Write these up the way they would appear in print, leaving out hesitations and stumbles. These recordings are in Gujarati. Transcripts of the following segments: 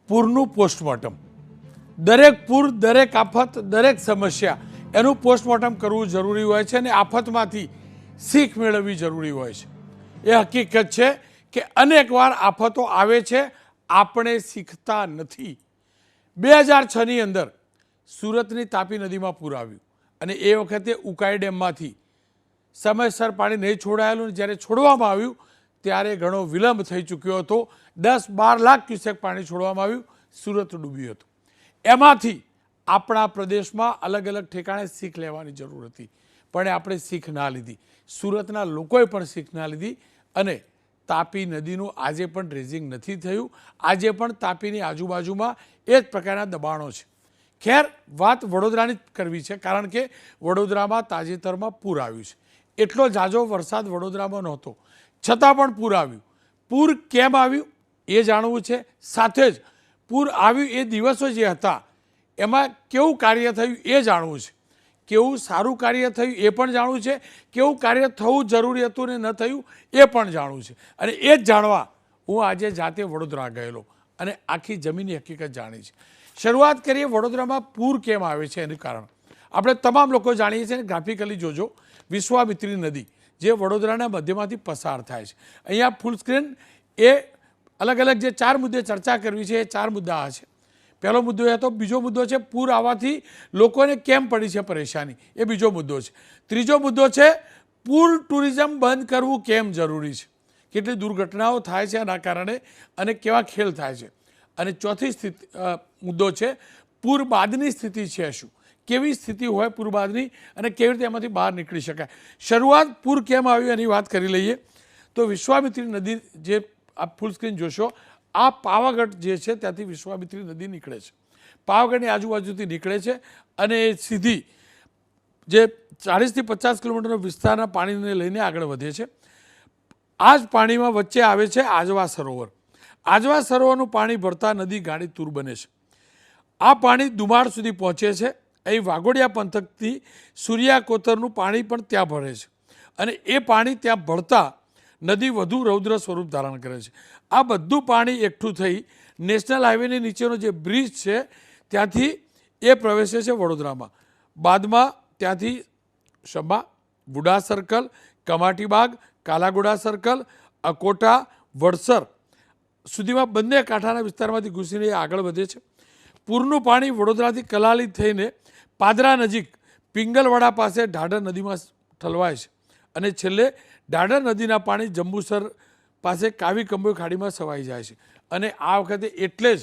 પૂરનું પોસ્ટમોર્ટમ. દરેક પૂર, દરેક આફત, દરેક સમસ્યા એનું પોસ્ટમોર્ટમ કરવું જરૂરી હોય છે અને આફતમાંથી શીખ મેળવવી જરૂરી હોય છે. એ હકીકત છે કે અનેકવાર આફતો આવે છે, આપણે શીખતા નથી. 2006ની અંદર સુરતની તાપી નદીમાં પૂર આવ્યું અને એ વખતે ઉકાઈ ડેમમાંથી સમયસર પાણી નહીં છોડાયેલું. જ્યારે છોડવામાં આવ્યું ત્યારે ઘણો વિલંબ થઈ ચૂક્યો હતો. 10-12 લાખ ક્યુસેક પાણી છોડવામાં આવ્યું, સુરત ડૂબ્યું હતું. એમાંથી આપણા પ્રદેશમાં અલગ અલગ ઠેકાણે શીખ લેવાની જરૂર હતી, પણ આપણે શીખ ના લીધી. સુરતના લોકોએ પણ શીખ ના લીધી અને તાપી નદીનું આજે પણ ડ્રેઝિંગ નથી થયું. આજે પણ તાપીની આજુબાજુમાં એ જ પ્રકારના દબાણો છે. ખેર, વાત વડોદરાની જ કરવી છે, કારણ કે વડોદરામાં તાજેતરમાં પૂર આવ્યું છે. એટલો ઝાઝો વરસાદ વડોદરામાં નહોતો, છતાં પણ પૂર આવ્યું. પૂર કેમ આવ્યું એ જાણવું છે. સાથે જ પૂર આવ્યું એ દિવસો જે હતા એમાં કેવું કાર્ય થયું એ જાણવું છે. કેવું સારું કાર્ય થયું એ પણ જાણવું છે. કેવું કાર્ય થવું જરૂરી હતું ને ન થયું એ પણ જાણવું છે. અને એ જ જાણવા હું આજે જાતે વડોદરા ગયેલો અને આખી જમીનની હકીકત જાણી છે. શરૂઆત કરીએ વડોદરામાં પૂર કેમ આવે છે એનું કારણ. આપણે તમામ લોકો જાણીએ છીએ. ગ્રાફિકલી જોજો, વિશ્વામિત્રી નદી જે વડોદરાના મધ્યમાંથી પસાર થાય છે. અહીંયા ફૂલ સ્ક્રીન એ અલગ અલગ જે 4 મુદ્દે ચર્ચા કરવી છે એ 4 મુદ્દા આ છે. પહેલો મુદ્દો એ હતો. બીજો મુદ્દો છે પૂર આવવાથી લોકોને કેમ પડી છે પરેશાની, એ બીજો મુદ્દો છે. ત્રીજો મુદ્દો છે પૂર ટુરિઝમ બંધ કરવું કેમ જરૂરી છે, કેટલી દુર્ઘટનાઓ થાય છે એના કારણે અને કેવા ખેલ થાય છે. અને ચોથી મુદ્દો છે પૂર બાદની સ્થિતિ છે શું, કેવી સ્થિતિ હોય પૂર બાદની અને કેવી રીતે એમાંથી બહાર નીકળી શકાય. શરૂઆત પૂર કેમ આવ્યું એની વાત કરી લઈએ તો વિશ્વામિત્રી નદી જે આપ ફૂલ સ્ક્રીન જોશો, આ પાવાગઢ જે છે ત્યાંથી વિશ્વામિત્રી નદી નીકળે છે. પાવાગઢની આજુબાજુથી નીકળે છે અને એ સીધી જે 40થી 50 કિલોમીટરનો વિસ્તારના પાણીને લઈને આગળ વધે છે. આ જ પાણીમાં વચ્ચે આવે છે આજવા સરોવર. આજવા સરોવરનું પાણી ભરતા નદી ગાડી તૂર બને છે. આ પાણી દુમાળ સુધી પહોંચે છે. અહીં વાઘોડિયા પંથકથી સૂર્યા કોતરનું પાણી પણ ત્યાં ભરે છે અને એ પાણી ત્યાં ભળતા નદી વધુ રૌદ્ર સ્વરૂપ ધારણ કરે છે. આ બધું પાણી એકઠું થઈ નેશનલ હાઈવેની નીચેનો જે બ્રિજ છે ત્યાંથી એ પ્રવેશે છે વડોદરામાં. બાદમાં ત્યાંથી શંભા, બુડા સર્કલ, કમાટીબાગ, કાલાગોડા સર્કલ, અકોટા, વડસર સુધીમાં બંને કાંઠાના વિસ્તારમાંથી ઘૂસીને એ આગળ વધે છે. પૂરનું પાણી વડોદરાથી કલાલી થઈને પાદરા નજીક પિંગલવાડા પાસે ઢાઢર નદીમાં ઠલવાય છે અને છેલ્લે ઢાઢર નદીના પાણી જંબુસર પાસે કાવી કંબોઈ ખાડીમાં સવાઈ જાય છે. અને આ વખતે એટલે જ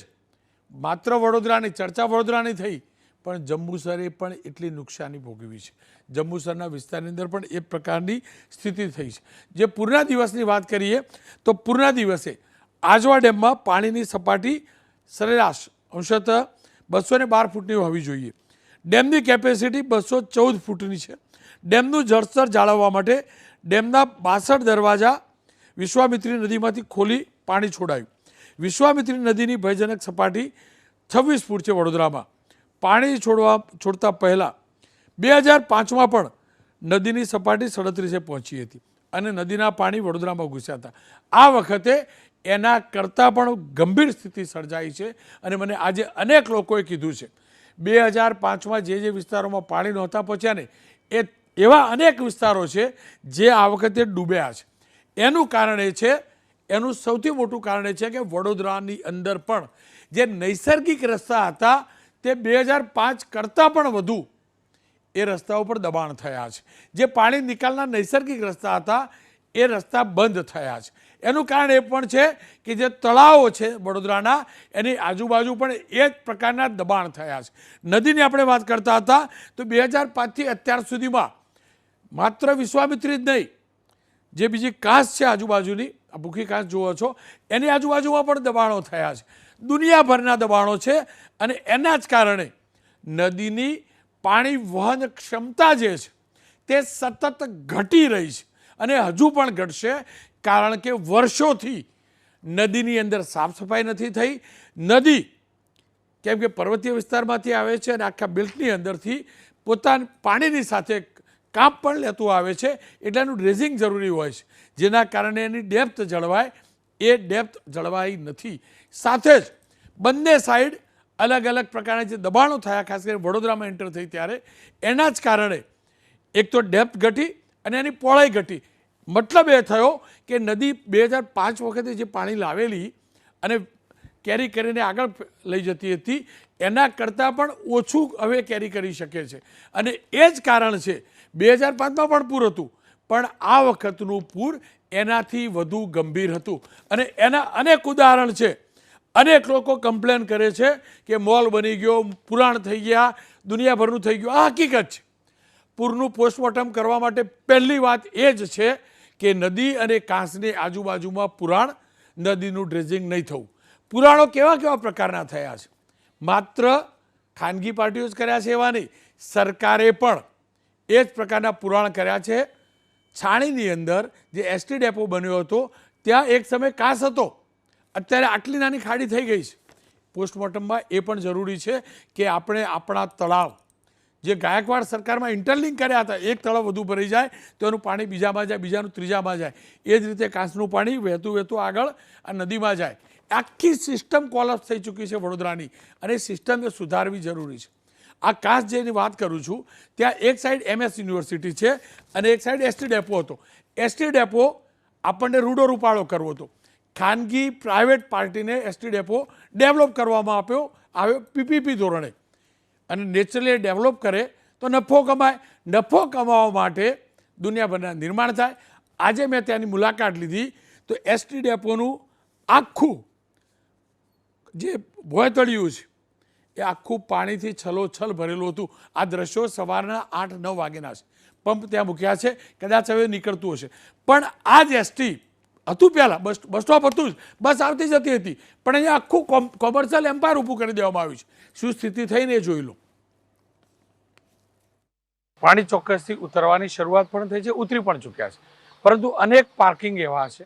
માત્ર વડોદરાની ચર્ચા વડોદરાની થઈ, પણ જંબુસરે પણ એટલી નુકસાની ભોગવી છે. જંબુસરના વિસ્તારની અંદર પણ એ પ્રકારની સ્થિતિ થઈ છે. જે પૂરના દિવસની વાત કરીએ તો પૂરના દિવસે આજવા ડેમમાં પાણીની સપાટી સરેરાશ અંશતઃ 212 ફૂટની હોવી જોઈએ. ડેમની કેપેસિટી 214 ફૂટની છે. ડેમનું જળસ્તર જાળવવા માટે ડેમના 62 દરવાજા વિશ્વામિત્રી નદીમાંથી ખોલી પાણી છોડાયું. વિશ્વામિત્રી નદીની ભયજનક સપાટી 26 ફૂટ છે. વડોદરામાં પાણી છોડતા પહેલાં 2005માં પણ નદીની સપાટી 37 પહોંચી હતી અને નદીના પાણી વડોદરામાં ઘૂસ્યા હતા. આ વખતે એના કરતાં પણ ગંભીર સ્થિતિ સર્જાઈ છે અને મને આજે અનેક લોકોએ કીધું છે 2005માં જે વિસ્તારોમાં પાણી નહોતા પહોંચ્યા ને એ એવા અનેક વિસ્તારો છે જે આ વખતે ડૂબ્યા છે. એનું કારણ એ છે, એનું સૌથી મોટું કારણ એ છે કે વડોદરાની અંદર પણ જે નૈસર્ગિક રસ્તા હતા તે 2005 કરતાં પણ વધુ એ રસ્તાઓ પર દબાણ થયા છે. જે પાણી નિકાલના નૈસર્ગિક રસ્તા હતા એ રસ્તા બંધ થયા છે. એનું કારણ એ પણ છે કે જે તળાવો છે વડોદરાના એની આજુબાજુ પણ એ જ પ્રકારના દબાણ થયા છે. નદીની આપણે વાત કરતા હતા તો 2005થી અત્યાર સુધીમાં માત્ર વિશ્વામિત્રી જ નહીં, જે બીજી કાંસ છે આજુબાજુની, આ ભૂખી કાંસ જુઓ છો, એની આજુબાજુમાં પણ દબાણો થયા છે. દુનિયાભરના દબાણો છે અને એના જ કારણે નદીની પાણી વહન ક્ષમતા જે છે તે સતત ઘટી રહી છે અને હજુ પણ ઘટશે, કારણ કે વર્ષોથી નદીની અંદર સાફ સફાઈ નથી થઈ. નદી કેમ કે પર્વતીય વિસ્તારમાંથી આવે છે અને આખા બેલ્ટની અંદરથી પોતાના પાણીની સાથે કાપ પણ લેતું આવે છે, એટલે એનું ડ્રેઝિંગ જરૂરી હોય છે, જેના કારણે એની ડેપ્થ જળવાય. એ ડેપ્થ જળવાઈ નથી. સાથે જ બંને સાઈડ અલગ અલગ પ્રકારના જે દબાણો થયા, ખાસ કરીને વડોદરામાં એન્ટર થઈ ત્યારે એના જ કારણે એક તો ડેપ્થ ઘટી અને એની પહોળાઈ ઘટી. મતલબ એ થયો કે નદી 2005 વખતે જે પાણી લાવેલી અને કેરી કરીને આગળ લઈ જતી હતી એના કરતાં પણ ઓછું હવે કેરી કરી શકે છે. અને એ જ કારણ છે 2005માં પણ પૂર હતું, પણ આ વખતનું પૂર એનાથી વધુ ગંભીર હતું. અને એના અનેક ઉદાહરણ છે. અનેક લોકો કમ્પ્લેન કરે છે કે મોલ બની ગયો, પુરાણ થઈ ગયા, દુનિયાભરનું થઈ ગયું. આ હકીકત છે. પૂરનું પોસ્ટમોર્ટમ કરવા માટે પહેલી વાત એ જ છે કે નદી અને કાંસની આજુબાજુમાં પુરાણ, નદીનું ડ્રેજિંગ નહીં થવું. પુરાણો કેવા કેવા પ્રકારના થયા છે? માત્ર ખાનગી પાર્ટીઓ જ કર્યા છે એવા નહીં, સરકારે પણ એ જ પ્રકારના પુરાણ કર્યા છે. છાણીની અંદર જે એસટી ડેપો બન્યો હતો ત્યાં એક સમય કાંસ હતો, અત્યારે આટલી નાની ખાડી થઈ ગઈ છે. પોસ્ટમોર્ટમમાં એ પણ જરૂરી છે કે આપણે આપણા તળાવ જે ગાયકવાડ સરકારમાં ઇન્ટરલિંક કર્યા હતા, એક તળાવ વધુ ભરાઈ જાય તો એનું પાણી બીજામાં જાય, બીજાનું ત્રીજામાં જાય, એ જ રીતે કાંસનું પાણી વહેતું વહેતું આગળ આ નદીમાં જાય. આખી સિસ્ટમ કોલેપ્સ થઈ ચૂકી છે વડોદરાની, અને એ સિસ્ટમને સુધારવી જરૂરી છે. આ કાંસ જેની વાત કરું છું ત્યાં એક સાઈડ MS યુનિવર્સિટી છે અને એક સાઈડ એસટી ડેપો હતો. એસટી ડેપો આપણને રૂડો રૂપાળો કરવો હતો. ખાનગી પ્રાઇવેટ પાર્ટીને એસટી ડેપો ડેવલપ કરવામાં આવ્યો PPP ધોરણે. અને નેચરલી ડેવલપ કરે તો નફો કમાય. નફો કમાવા માટે દુનિયાભરના નિર્માણ થાય. આજે મેં ત્યાંની મુલાકાત લીધી તો એસટી ડેપોનું આખું જે ભોયતળિયું છે એ આખું પાણીથી છલોછલ ભરેલું હતું. આ દ્રશ્યો સવારના 8-9 વાગ્યાના છે. પંપ ત્યાં મૂક્યા છે, કદાચ હવે નીકળતું હશે. પણ આ જ એસટી હતું પહેલાં, બસ સ્ટોપ હતું જ, બસ આવતી જતી હતી, પણ અહીંયા આખું કોમર્શિયલ એમ્પાયર ઊભું કરી દેવામાં આવ્યું છે. શું સ્થિતિ થઈને એ જોઈ લો. પાણી ચોક્કસથી ઉતરવાની શરૂઆત પણ થઈ છે, ઉતરી પણ ચૂક્યા છે, પરંતુ અનેક પાર્કિંગ એવા છે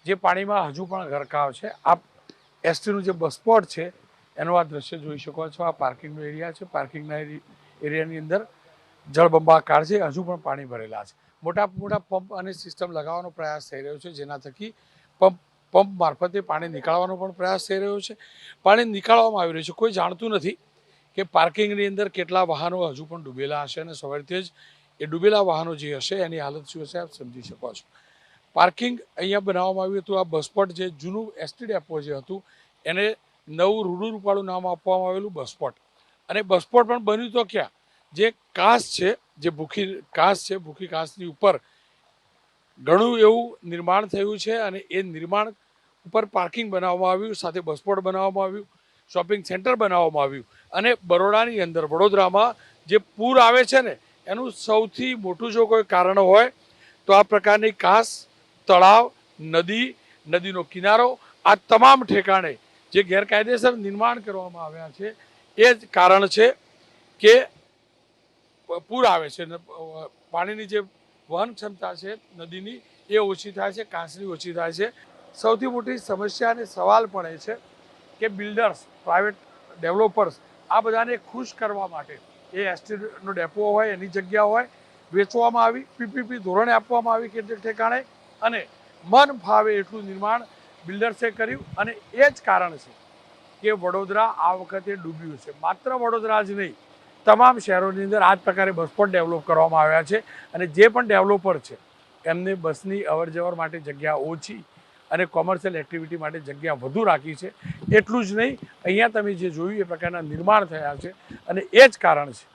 જે પાણીમાં હજુ પણ ગરકાવ છે. આ એસટીનું જે બસ સ્પોટ છે એનું આ દ્રશ્ય જોઈ શકો છો. આ પાર્કિંગનો એરિયા છે. પાર્કિંગના એરિયાની અંદર જળબંબાકાર છે, હજુ પણ પાણી ભરેલા છે. મોટા મોટા પંપ અને સિસ્ટમ લગાવવાનો પ્રયાસ થઈ રહ્યો છે, જેના થકી પંપ મારફતે પાણી નીકાળવાનો પણ પ્રયાસ થઈ રહ્યો છે. પાણી નીકાળવામાં આવી રહ્યું છે. કોઈ જાણતું નથી કે પાર્કિંગની અંદર કેટલા વાહનો હજુ પણ ડૂબેલા હશે, અને સવારથી જ એ ડૂબેલા વાહનો જે હશે એની હાલત શું હશે આપ સમજી શકો છો. પાર્કિંગ અહીંયા બનાવવામાં આવ્યું હતું. આ બસ સ્પોટ જે જૂનું એસટી ડેપો જે હતું એને નવું રૂડું રૂપાળું નામ આપવામાં આવેલું બસ સ્પોટ. અને બસ સ્પોટ પણ બન્યું તો ક્યાં, જે કાંસ છે, જે ભૂખી કાંસ છે, ભૂખી કાંસની ઉપર ઘણું એવું નિર્માણ થયું છે, અને એ નિર્માણ ઉપર પાર્કિંગ બનાવવામાં આવ્યું, સાથે બસ સ્પોટ બનાવવામાં આવ્યું, શોપિંગ સેન્ટર બનાવવામાં આવ્યું. અને બરોડાની અંદર, વડોદરામાં જે પૂર આવે છે ને એનું સૌથી મોટું જો કોઈ કારણ હોય તો આ પ્રકારની કાંસ, તળાવ, નદીનો કિનારો, આ તમામ ઠેકાણે જે ગેરકાયદેસર નિર્માણ કરવામાં આવ્યા છે એ જ કારણ છે કે પૂર આવે છે. પાણીની જે વહન ક્ષમતા છે નદીની એ ઓછી થાય છે, કાંસની ઓછી થાય છે. સૌથી મોટી સમસ્યા અને સવાલ પણ એ છે કે બિલ્ડર્સ, પ્રાઇવેટ ડેવલપર્સ આ બધાને ખુશ કરવા માટે એ એસટીનો ડેપો હોય, એની જગ્યા હોય, વેચવામાં આવી, PPP ધોરણે આપવામાં આવી કેટલેક ઠેકાણે, અને મન ફાવે એટલું નિર્માણ બિલ્ડર્સે કર્યું. અને એ જ કારણ છે કે વડોદરા આ વખતે ડૂબ્યું છે. માત્ર વડોદરા જ નહીં, તમામ શહેરોની અંદર આ જ પ્રકારે બસ સ્પોટ ડેવલપ કરવામાં આવ્યા છે. અને જે પણ ડેવલપર છે એમને બસની અવરજવર માટે જગ્યા ઓછી અને કોમર્શિયલ એક્ટિવિટી માટે જગ્યા વધુ રાખી છે. એટલું જ નહીં, અહીંયા તમે જે જોયું એ પ્રકારના નિર્માણ થયા છે. અને એ જ કારણ છે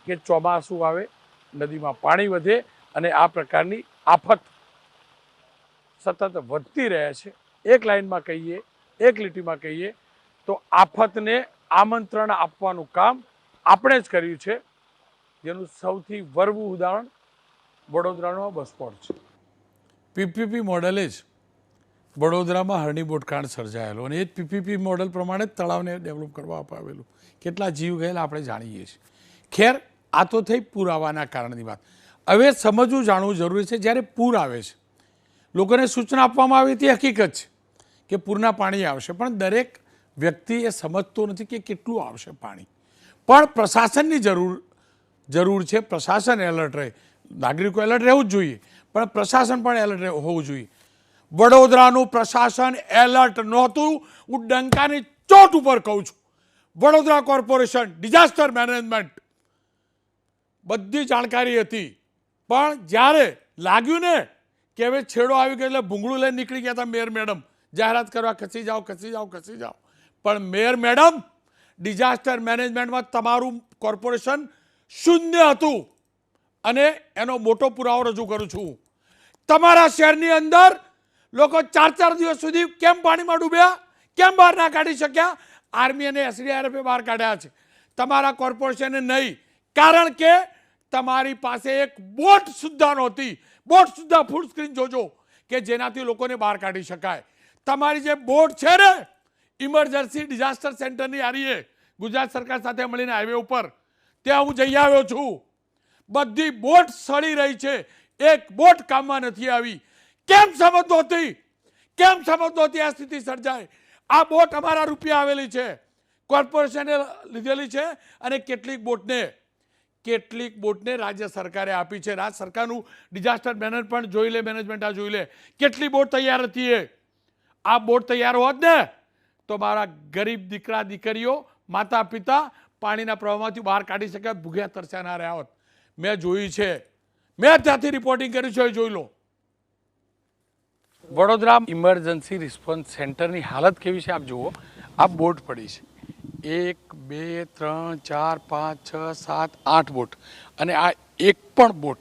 કે ચોમાસું આવે, નદીમાં પાણી વધે અને આ પ્રકારની આફત સતત વધતી રહે છે. એક લાઇનમાં કહીએ, એક લીટીમાં કહીએ તો આફતને આમંત્રણ આપવાનું કામ આપણે જ કર્યું છે, જેનું સૌથી વરવું ઉદાહરણ વડોદરાનો બસ સ્પોટ છે. PPP મોડેલે જ વડોદરામાં હરણીબોટ કાંડ સર્જાયેલો, અને એ જ PPP મોડેલ પ્રમાણે જ તળાવને ડેવલપ કરવા આવેલું. કેટલા જીવ ગયેલા આપણે જાણીએ છીએ. ખેર, આ તો થઈ પૂર આવવાના કારણની વાત. હવે સમજવું, જાણવું જરૂરી છે. જ્યારે પૂર આવે છે, લોકોને સૂચના આપવામાં આવી હતી, હકીકત છે કે પૂરના પાણી આવશે, પણ દરેક વ્યક્તિ એ સમજતો નથી કે કેટલું આવશે પાણી. પણ પ્રશાસનની જરૂર છે. પ્રશાસન એલર્ટ રહે, નાગરિકો એલર્ટ રહેવું જ જોઈએ, પણ પ્રશાસન પણ એલર્ટ હોવું જોઈએ. વડોદરાનું પ્રશાસન એલર્ટ નહોતું. હું ડંકાની ચોટ ઉપર કહું છું, વડોદરા કોર્પોરેશન ડિઝાસ્ટર મેનેજમેન્ટ બધી જાણકારી હતી, પણ જ્યારે લાગ્યું ને કે હવે છેડો આવી ગયો એટલે ભૂંગળું લઈને નીકળી ગયા હતા મેયર મેડમ જાહેરાત કરવા, ખસી જાઓ ખસી જાઓ ખસી જાઓ. પણ મેયર મેડમ, ડિઝાસ્ટર મેનેજમેન્ટમાં તમારું કોર્પોરેશન શૂન્ય હતું. અને એનો મોટો પુરાવો રજૂ કરું છું. તમારા શહેરની અંદર લોકો 4-4 દિવસ સુધી કેમ પાણીમાં ડૂબ્યા, કેમ બહાર ના કાઢી શક્યા? આર્મી અને SDRF બહાર કાઢ્યા છે, તમારા કોર્પોરેશને નહીં. કારણ કે તમારી પાસે એક બોટ સુદ્ધા નહોતી. બોટ સુદ્ધા ફૂલ સ્ક્રીન જોજો કે જેનાથી લોકોને બહાર કાઢી શકાય. તમારી જે બોટ છે ને, ઇમરજન્સી ડિઝાસ્ટર સેન્ટરની આરીએ ગુજરાત સરકાર સાથે મળીને હાઈવે ઉપર, ત્યાં હું જઈ આવ્યો છું. બધી બોટ સડી રહી છે, એક બોટ કામમાં નથી આવી. કેમ સમજતો હતી? કેમ સમજતો હતી આ સ્થિતિ સર્જાય? આ બોટ અમારા રૂપિયા આવેલી છે, કોર્પોરેશને લીધેલી છે, અને કેટલીક બોટને રાજ્ય સરકારે આપી છે. રાજ્ય સરકારનું ડિઝાસ્ટર મેનેજમેન્ટ જોઈ લે, મેનેજમેન્ટ આ જોઈ લે, કેટલી બોટ તૈયાર હતી. આ બોટ તૈયાર હોત ને તો મારા ગરીબ દીકરા દીકરીઓ, માતા પિતા પાણીના પ્રવાહમાંથી બહાર કાઢી શક્યા, ભૂખ્યા તરસ્યા ના રહ્યા હોત. મેં જોયું છે, મેં ત્યાંથી રિપોર્ટિંગ કર્યું છે, જોઈ લો. વડોદરા ઇમરજન્સી રિસ્પોન્સ સેન્ટરની હાલત કેવી છે આપ જુઓ. આ બોટ પડી છે, 1 2 3 4 5 6 7 8 બોટ. અને આ એક પણ બોટ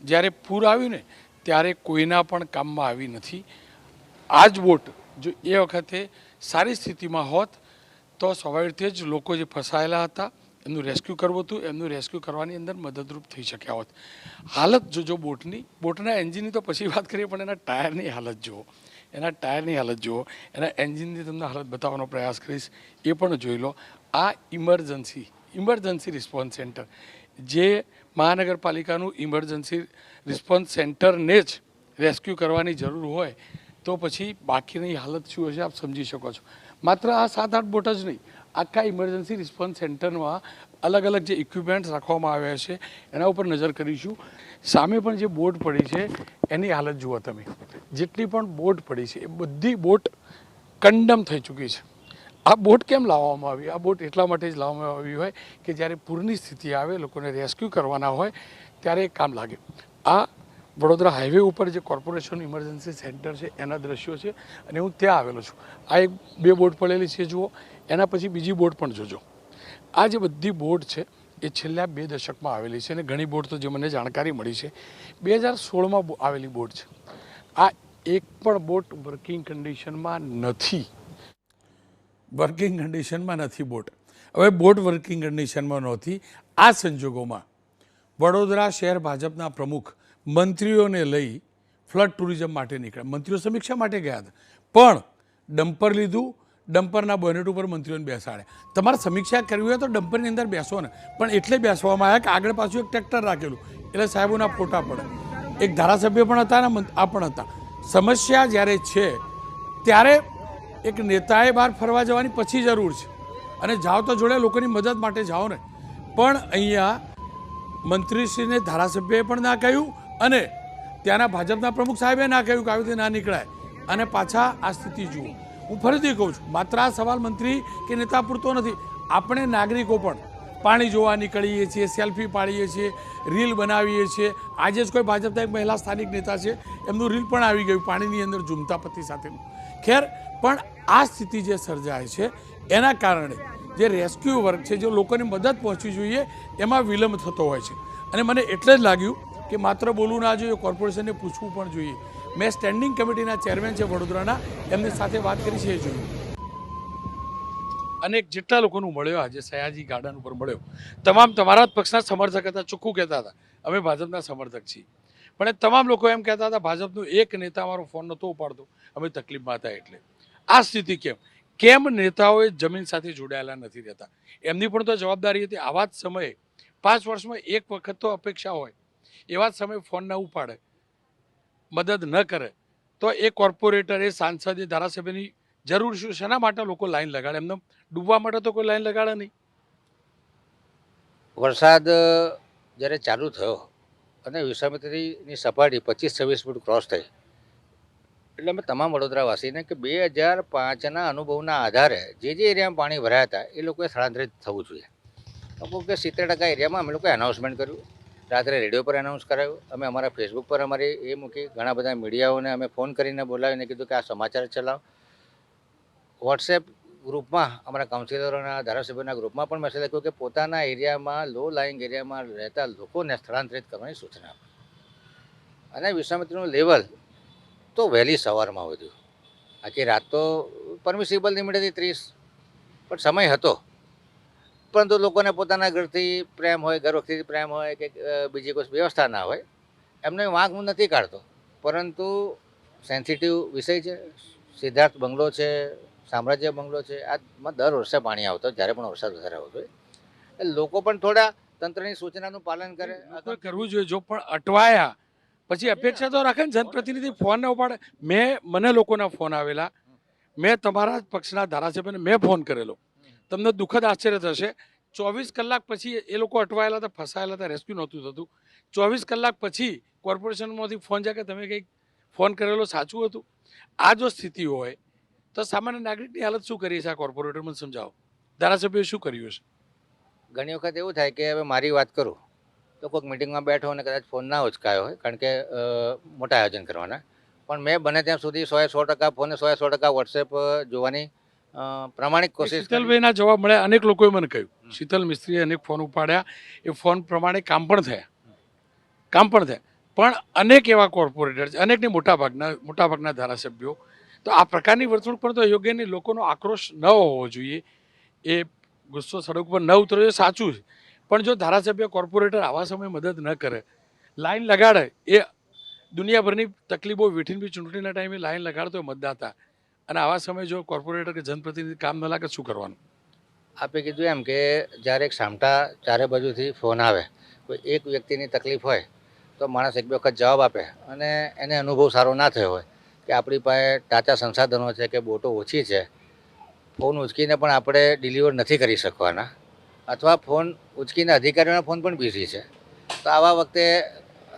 જ્યારે પૂર આવ્યું ને ત્યારે કોઈના પણ કામમાં આવી નથી. આ જ બોટ જો એ વખતે સારી સ્થિતિમાં હોત તો સ્વાભાવિક રીતે જ લોકો જે ફસાયેલા હતા એમનું રેસ્ક્યુ કરવું હતું, એમનું રેસ્ક્યુ કરવાની અંદર મદદરૂપ થઈ શક્યા હોત. હાલત જોજો બોટના એન્જિનની તો પછી વાત કરીએ, પણ એના ટાયરની હાલત જુઓ, એના એન્જિનની તમને હાલત બતાવવાનો પ્રયાસ કરીશ, એ પણ જોઈ લો. આ ઇમરજન્સી રિસ્પોન્સ સેન્ટર, જે મહાનગરપાલિકાનું ઇમરજન્સી રિસ્પોન્સ સેન્ટરને જ રેસ્ક્યુ કરવાની જરૂર હોય તો પછી બાકીની હાલત શું હશે આપ સમજી શકો છો. માત્ર આ 7-8 બોટ જ નહીં, આખા ઇમરજન્સી રિસ્પોન્સ સેન્ટરમાં અલગ અલગ જે ઇક્વિપમેન્ટ્સ રાખવામાં આવ્યા છે એના ઉપર નજર કરીશું. સામે પણ જે બોટ પડી છે એની હાલત જુઓ તમે. જેટલી પણ બોટ પડી છે એ બધી બોટ કન્ડમ થઈ ચૂકી છે. આ બોટ કેમ લાવવામાં આવી? આ બોટ એટલા માટે જ લાવવામાં આવી હોય કે જ્યારે પૂરની સ્થિતિ આવે, લોકોને રેસ્ક્યુ કરવાના હોય ત્યારે કામ લાગે. આ વડોદરા હાઈવે ઉપર જે કોર્પોરેશન ઇમરજન્સી સેન્ટર છે એના દ્રશ્યો છે, અને હું ત્યાં આવેલો છું. આ 1-2 બોટ પડેલી છે જુઓ, એના પછી બીજી બોટ પણ જોજો. આ જે બધી બોટ છે એ છેલ્લા 2 દશકમાં આવેલી છે, અને ઘણી બોટ તો જે મને જાણકારી મળી છે 2016માં આવેલી બોટ છે. આ એક પણ બોટ વર્કિંગ કન્ડિશનમાં નથી. બોટ. હવે બોટ વર્કિંગ કન્ડિશનમાં નહોતી. આ સંજોગોમાં વડોદરા શહેર ભાજપના પ્રમુખ મંત્રીઓને લઈ ફ્લડ ટુરિઝમ માટે નીકળ્યા. મંત્રીઓ સમીક્ષા માટે ગયા હતા, પણ ડમ્પર લીધું, ડમ્પરના બોનેટ ઉપર મંત્રીઓને બેસાડ્યા. તમારે સમીક્ષા કરવી હોય તો ડમ્પરની અંદર બેસો ને, પણ એટલે બેસવામાં આવ્યા કે આગળ પાછું એક ટ્રેક્ટર રાખેલું, એટલે સાહેબોના ફોટા પડે. એક ધારાસભ્ય પણ હતા ને આ પણ હતા. સમસ્યા જ્યારે છે ત્યારે એક નેતાએ બહાર ફરવા જવાની પછી જરૂર છે, અને જાઓ તો જોડે લોકોની મદદ માટે જાઓ ને. પણ અહીંયા મંત્રીશ્રીને ધારાસભ્યએ પણ ના કહ્યું, અને ત્યાંના ભાજપના પ્રમુખ સાહેબે ના કહ્યું કે આવી રીતે ના નીકળાય, અને પાછા આ સ્થિતિ જુઓ. હું ફરીથી કહું છું, માત્ર આ સવાલ મંત્રી કે નેતા પૂરતો નથી. આપણે નાગરિકો પણ પાણી જોવા નીકળીએ છીએ, સેલ્ફી પાડીએ છીએ, રીલ બનાવીએ છીએ. આજે જ કોઈ ભાજપના એક મહિલા સ્થાનિક નેતા છે, એમનું રીલ પણ આવી ગયું પાણીની અંદર ઝૂમતા પતિ સાથેનું. ખેર, પણ આ સ્થિતિ જે સર્જાય છે એના કારણે જે રેસ્ક્યુ વર્ક છે, જે લોકોની મદદ પહોંચવી જોઈએ, એમાં વિલંબ થતો હોય છે. અને મને એટલે જ લાગ્યું કે માત્ર બોલવું ના જોઈએ, કોર્પોરેશનને પૂછવું પણ જોઈએ. મેં સ્ટેન્ડિંગ કમિટીના ચેરમેન છે વડોદરાના, એમની સાથે વાત કરી છે, એ જોયું. અને જેટલા લોકોનું મળ્યો આજે સયાજી ગાર્ડન ઉપર મળ્યો, તમામ તમારા જ પક્ષના સમર્થક હતા. ચોખ્ખું કહેતા હતા અમે ભાજપના સમર્થક છીએ, પણ એ તમામ લોકો એમ કહેતા હતા ભાજપનો એક નેતા અમારો ફોન નહોતો ઉપાડતો, અમે તકલીફમાં હતા. એટલે આ સ્થિતિ કેમ નેતાઓએ જમીન સાથે જોડાયેલા નથી રહેતા? એમની પણ તો જવાબદારી હતી. આવા જ સમયે 5 વર્ષમાં એક વખત તો અપેક્ષા હોય, એવા જ સમયે ફોન ના ઉપાડે, મદદ ન કરે તો એ કોર્પોરેટર, એ સાંસદ, એ ધારાસભ્યની જરૂર શું? શેના માટે લોકો લાઈન લગાડે? એમને ડૂબવા માટે તો કોઈ લાઈન લગાડે નહીં. વરસાદ જ્યારે ચાલુ થયો અને વિશ્વામિત્રીની સપાટી 25-26 ફૂટ ક્રોસ થઈ, એટલે અમે તમામ વડોદરાવાસીને કે 2005ના અનુભવના આધારે જે એરિયામાં પાણી ભરાયા હતા એ લોકોએ સ્થળાંતરિત થવું જોઈએ. લોકો કે 70% એરિયામાં અમે લોકોએ એનાઉન્સમેન્ટ કર્યું, રાત્રે રેડિયો પર એનાઉન્સ કરાયું, અમે અમારા ફેસબુક પર અમારી એ મૂકી, ઘણા બધા મીડિયાઓને અમે ફોન કરીને બોલાવીને કીધું કે આ સમાચાર ચલાવો. વોટ્સએપ ગ્રુપમાં અમારા કાઉન્સિલરોના ધારાસભ્યોના ગ્રુપમાં પણ મેસેજ લખ્યો કે પોતાના એરિયામાં લો લાઇંગ એરિયામાં રહેતા લોકોને સ્થળાંતરિત કરવાની સૂચના આપી. અને વિશ્વામિત્રીનું લેવલ તો વહેલી સવારમાં વધ્યું. આખી રાત તો પરમિસિબલ લિમિટ હતી 30, પણ સમય હતો. પરંતુ લોકોને પોતાના ઘરથી પ્રેમ હોય, ઘર વખતેથી પ્રેમ હોય કે બીજી કોઈ વ્યવસ્થા ના હોય, એમને વાંક હું નથી કાઢતો, પરંતુ સેન્સિટિવ વિષય છે. સિદ્ધાર્થ બંગલો છે, સામ્રાજ્ય બંગલો છે, આમાં દર વર્ષે પાણી આવતો જ્યારે પણ વરસાદ વધારે આવતો હોય. એટલે લોકો પણ થોડા તંત્રની સૂચનાનું પાલન કરે. લોકોએ કરવું જોઈએ. જો પણ અટવાયા પછી અપેક્ષા તો રાખે ને, જનપ્રતિનિધિ ફોન ન ઉપાડે. મને લોકોના ફોન આવેલા, મેં તમારા જ પક્ષના ધારાસભ્યને મેં ફોન કરેલો. તમને દુઃખદ આશ્ચર્ય થશે, 24 કલાક પછી એ લોકો અટવાયેલા હતા, ફસાયેલા હતા, રેસ્ક્યુ નહોતું થતું. 24 કલાક પછી કોર્પોરેશનમાંથી ફોન જાય કે તમે કંઈક ફોન કરેલો સાચું હતું. આ જો સ્થિતિ હોય તો સામાન્ય નાગરિકની હાલત શું કરી છે? આ કોર્પોરેટર મને સમજાવો, ધારાસભ્યોએ શું કર્યું છે? ઘણી વખત એવું થાય કે હવે મારી વાત કરું તો કોઈક મિટિંગમાં બેઠો અને કદાચ ફોન ના ઉચકાયો હોય, કારણ કે મોટા આયોજન કરવાના. પણ મેં બને ત્યાં સુધી 100% ફોને 100% વોટ્સએપ જોવાની પ્રામાણિક કોશિશ કરી. શીતલભાઈના જવાબ મળ્યા. અનેક લોકોએ મને કહ્યું, શીતલ મિસ્ત્રીએ અનેક ફોન ઉપાડ્યા, એ ફોન પ્રમાણે કામ પણ થયા. પણ અનેક એવા કોર્પોરેટર છે, અનેકની મોટાભાગના ધારાસભ્યો, તો આ પ્રકારની વર્તણૂક પર તો યોગ્ય નહીં. લોકોનો આક્રોશ ન હોવો જોઈએ, એ ગુસ્સો સડક પર ન ઉતરવો જોઈએ, સાચું છે. પણ જો ધારાસભ્ય કોર્પોરેટર આવા સમયે મદદ ન કરે, લાઈન લગાડે, એ દુનિયાભરની તકલીફો વેઠીને બી ચૂંટણીના ટાઈમે લાઈન લગાડતો હોય મતદાતા, અને આવા સમયે જો કોર્પોરેટર કે જનપ્રતિનિધિ કામ ન લાગે શું કરવાનું? આપે કીધું એમ કે જ્યારે એક સામટા ચારે બાજુથી ફોન આવે, કોઈ એક વ્યક્તિની તકલીફ હોય તો માણસ એક બે વખત જવાબ આપે, અને એને અનુભવ સારો ના થયો હોય કે આપણી પાસે ટાચા સંસાધનો છે કે બોટો ઓછી છે, ફોન ઉચકીને પણ આપણે ડિલિવર નથી કરી શકવાના, અથવા ફોન ઉચકીને અધિકારીઓના ફોન પણ બિઝી છે, તો આવા વખતે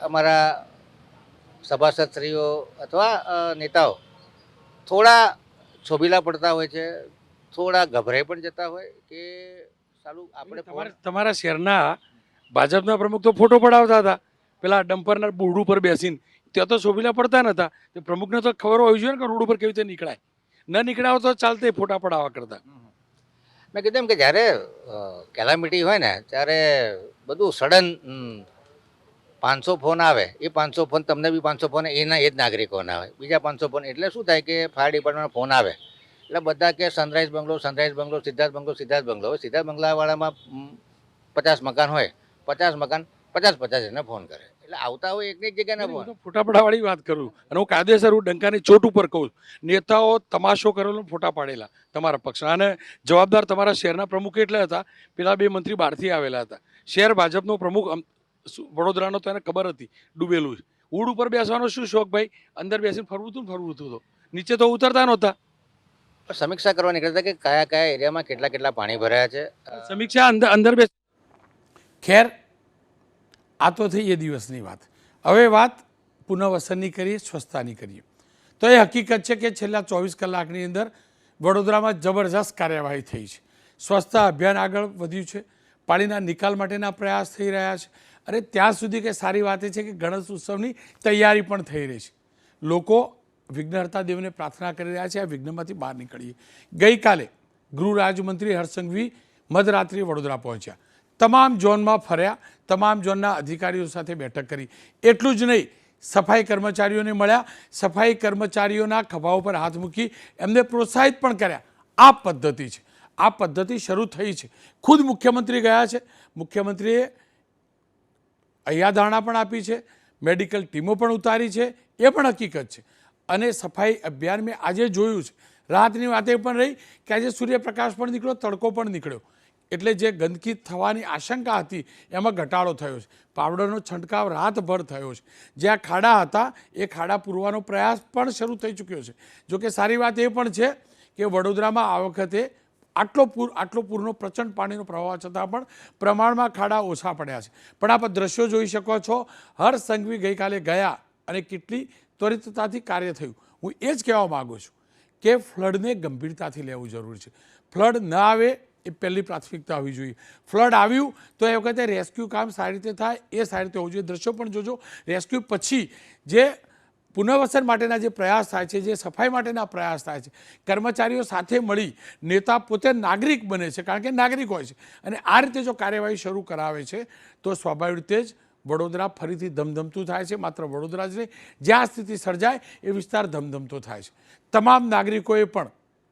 અમારા સભાસદશ્રીઓ અથવા નેતાઓ થોડા છોભીલા પડતા હોય છે, થોડા ગભરાઈ પણ જતા હોય કે સાલું આપણે તમારા શહેરના ભાજપના પ્રમુખ તો ફોટો પડાવતા હતા પેલા ડમ્પરના બોર્ડ ઉપર બેસીને. ત્યાં તો શોભીલા પડતા નતા. તે પ્રમુખને તો ખબર હોવી જોઈએ ને કે રોડ ઉપર કેવી રીતે નીકળાય. ન નીકળાવો તો ચાલતે ફોટા પડાવવા કરતા. મેં કીધું એમ કે જ્યારે કેલામિટી હોય ને ત્યારે બધું સડન 500 ફોન આવે, એ 500 ફોન તમને બી 500 ફોન એના એ જ નાગરિકોના હોય, બીજા 500 ફોન. એટલે શું થાય કે ફાયર ડિપાર્ટમેન્ટ ફોન આવે એટલે બધા કે સનરાઈઝ બંગલો, સિદ્ધાર્થ બંગલો હોય. સિદ્ધાર્થ બંગલાવાળામાં 50 મકાન હોય, 50 મકાન 50 એને ફોન કરે. એટલે આવતા હોય એકની જ જગ્યાના ફોન. ફોટા પડાવવાની વાત કરું, અને હું કાયદેસર હું ડંકાની ચોટ ઉપર કહું, નેતાઓ તમાશો કરેલો ફોટા પાડેલા તમારા પક્ષના. અને જવાબદાર તમારા શહેરના પ્રમુખ એટલે હતા, પેલા 2 મંત્રી બહારથી આવેલા હતા. શહેર ભાજપનો પ્રમુખ વડોદરાનો તો એને ખબર હતી ડૂબેલું છે. ઉડ ઉપર બેસવાનો શું શોખ ભાઈ? અંદર બેસીને ફરવું હતું તો નીચે તો ઉતરતા નહોતા. સમીક્ષા કરવા નીકળતા કે કયા એરિયામાં કેટલા પાણી ભરાયા છે. સમીક્ષા અંદર બેસ. ખેર, આ તો થઈ એ દિવસની વાત. હવે વાત પુનઃવસનની કરીએ, સ્વચ્છતાની કરીએ. તો એ હકીકત છે કે છેલ્લા 24 કલાકની અંદર વડોદરામાં જબરજસ્ત કાર્યવાહી થઈ છે. સ્વચ્છતા અભિયાન આગળ વધ્યું છે, પાણીના નિકાલ માટેના પ્રયાસ થઈ રહ્યા છે, અને ત્યાં સુધી કે સારી વાત એ છે કે ગણેશ ઉત્સવની તૈયારી પણ થઈ રહી છે. લોકો વિઘ્નહર્તા દેવને પ્રાર્થના કરી રહ્યા છે આ વિઘ્નમાંથી બહાર નીકળીએ. ગઈકાલે ગૃહ રાજ્યમંત્રી હર્ષ સંઘવી મધરાત્રિએ વડોદરા પહોંચ્યા, તમામ ઝોનમાં ફર્યા, તમામ ઝોનના અધિકારીઓ સાથે બેઠક કરી. એટલું જ નહીં, સફાઈ કર્મચારીઓને મળ્યા, સફાઈ કર્મચારીઓના ખભા ઉપર હાથ મૂકી એમને પ્રોત્સાહિત પણ કર્યા. આ પદ્ધતિ છે, આ પદ્ધતિ શરૂ થઈ છે. ખુદ મુખ્યમંત્રી ગયા છે, મુખ્યમંત્રીએ હૈયાધારણા પણ આપી છે, મેડિકલ ટીમો પણ ઉતારી છે, એ પણ હકીકત છે. અને સફાઈ અભિયાન મેં આજે જોયું છે. રાતની વાત એ પણ રહી કે આજે સૂર્યપ્રકાશ પણ નીકળ્યો, તડકો પણ નીકળ્યો, એટલે જે ગંદકી થવાની આશંકા હતી એમાં ઘટાડો થયો છે. પાવડરનો છંટકાવ રાતભર થયો છે. જ્યાં ખાડા હતા એ ખાડા પૂરવાનો પ્રયાસ પણ શરૂ થઈ ચૂક્યો છે. જોકે સારી વાત એ પણ છે કે વડોદરામાં આ વખતે આટલો પૂરનો પ્રચંડ પાણીનો પ્રવાહ છતાં પણ પ્રમાણમાં ખાડા ઓછા પડ્યા છે. પણ આપ દ્રશ્યો જોઈ શકો છો, હર્ષ સંઘવી ગઈકાલે ગયા અને કેટલી ત્વરિતતાથી કાર્ય થયું. હું એ જ કહેવા માગું છું કે ફ્લડને ગંભીરતાથી લેવું જરૂરી છે. ફ્લડ ન આવે એ પહેલી પ્રાથમિકતા હોવી જોઈએ. ફ્લડ આવ્યું તો એ વખતે રેસ્ક્યુ કામ સારી રીતે થાય એ સારી રીતે હોવું જોઈએ. દ્રશ્યો પણ જોજો, રેસ્ક્યુ પછી જે પુનર્વસન માટેના જે પ્રયાસ થાય છે, જે સફાઈ માટેના પ્રયાસ થાય છે, કર્મચારીઓ સાથે મળી નેતા પોતે નાગરિક બને છે, કારણ કે નાગરિક હોય છે, અને આ રીતે જો કાર્યવાહી શરૂ કરાવે છે તો સ્વાભાવિક રીતે જ વડોદરા ફરીથી ધમધમતું થાય છે. માત્ર વડોદરા જ નહીં, જ્યાં સ્થિતિ સર્જાય એ વિસ્તાર ધમધમતો થાય છે. તમામ નાગરિકોએ પણ,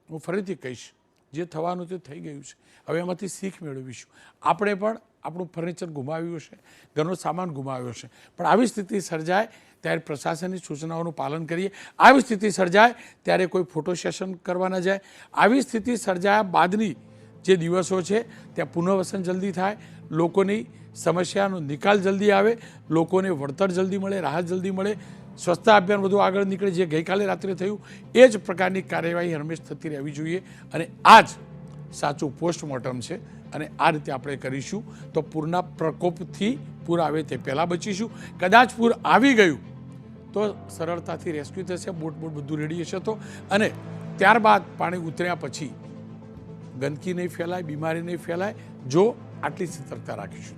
હું ફરીથી કહીશ, જે થવાનું તે થઈ ગયું છે, હવે એમાંથી શીખ મેળવીશું. આપણે પણ આપણું ફર્નિચર ગુમાવ્યું હશે, ઘરનો સામાન ગુમાવ્યો હશે, પણ આવી સ્થિતિ સર્જાય ત્યારે પ્રશાસનની સૂચનાઓનું પાલન કરીએ. આવી સ્થિતિ સર્જાય ત્યારે કોઈ ફોટો સેશન કરવા ન જાય. આવી સ્થિતિ સર્જાયા બાદની જે દિવસો છે ત્યાં પુનર્વસન જલ્દી થાય, લોકોની સમસ્યાનો નિકાલ જલ્દી આવે, લોકોને વળતર જલ્દી મળે, રાહત જલ્દી મળે, સ્વચ્છતા અભિયાન વધુ આગળ નીકળે. જે ગઈકાલે રાત્રે થયું એ જ પ્રકારની કાર્યવાહી હંમેશ થતી રહેવી જોઈએ, અને આ જ સાચું પોસ્ટમોર્ટમ છે. અને આ રીતે આપણે કરીશું તો પૂરના પ્રકોપથી પૂર આવે તે પહેલાં બચીશું. કદાચ પૂર આવી ગયું તો સરળતાથી રેસ્ક્યુ થશે, બોટ બધું રેડી હશે તો, અને ત્યારબાદ પાણી ઉતર્યા પછી ગંદકી નહીં ફેલાય, બીમારી નહીં ફેલાય, જો આટલી સતર્કતા રાખીશું.